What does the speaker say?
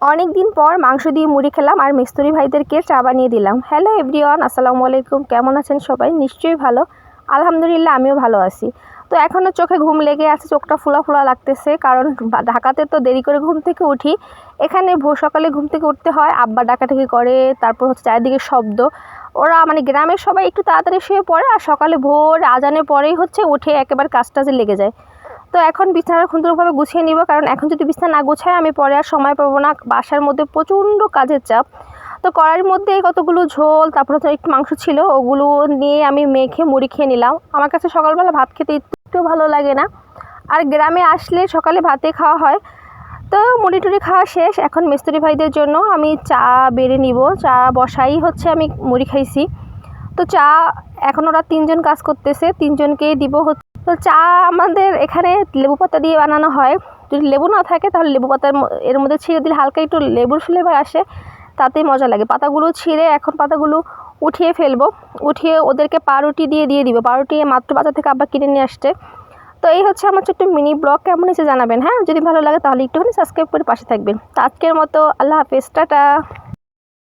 অনেক দিন পর মাংস দিয়ে মুড়ি খেলাম আর মিস্ত্রি ভাইদেরকে চা বানিয়ে দিলাম। হ্যালো এভরিওয়ান, আসসালামু আলাইকুম। কেমন আছেন সবাই? নিশ্চয়ই ভালো। আলহামদুলিল্লাহ, আমিও ভালো আছি। তো এখনও চোখে ঘুম লেগে আছে, চোখটা ফোলা ফোলা লাগতেছে, কারণ ঢাকাতে তো দেরি করে ঘুম থেকে উঠি। এখানে ভোর সকালে ঘুম থেকে উঠতে হয়, আব্বা ডাকাডাকি করে, তারপর হচ্ছে চারিদিকে শব্দ। ওরা মানে গ্রামের সবাই একটু তাড়াতাড়ি শুয়ে পড়ে আর সকালে ভোর আজানের পরেই হচ্ছে উঠে একেবারে কাজ টাজে লেগে যায়। তো এখন বিছানাটা সুন্দরভাবে গুছিয়ে নিব, কারণ এখন যদি বিছানা না গোছায় আমি পরে আর সময় পাবো না। বাসার মধ্যে প্রচণ্ড কাজের চাপ। তো কড়াইয়ের মধ্যে কতগুলো ঝোল, তারপর হচ্ছে একটু মাংস ছিল, ওগুলো নিয়ে আমি মেখে মুড়ি খেয়ে নিলাম। আমার কাছে সকালবেলা ভাত খেতে একটু ভালো লাগে না, আর গ্রামে আসলে সকালে ভাতে খাওয়া হয়। তো মুড়ি টুড়ি খাওয়া শেষ। এখন মিস্ত্রি ভাইদের জন্য আমি চা বেড়ে নিব। চা বসাই হচ্ছে আমি মুড়ি খাইছি। তো চা এখন ওরা 3জন কাজ করতেছে, 3জনকেই দিব। তো চা আমাদের এখানে লেবু পাতা দিয়ে বানানো হয়। যদি লেবু না থাকে তাহলে লেবু পাতার এর মধ্যে ছিঁড়ে দিলে হালকা একটু লেবুর ফ্লেভার আসে, তাতেই মজা লাগে। পাতাগুলো ছিঁড়ে এখন পাতাগুলো উঠিয়ে ফেলবো, উঠিয়ে ওদেরকে পাউরুটি দিয়ে দিব। পাউরুটি মাত্র বাজার থেকে আবার কিনে নিয়ে আসছে। তো এই হচ্ছে আমার ছোট্ট মিনি ব্লগ। কেমন হয়েছে জানাবেন। হ্যাঁ, যদি ভালো লাগে তাহলে একটুখানি সাবস্ক্রাইব করে পাশে থাকবেন। তো আজকের মতো আল্লাহ হাফেজ, টাটা।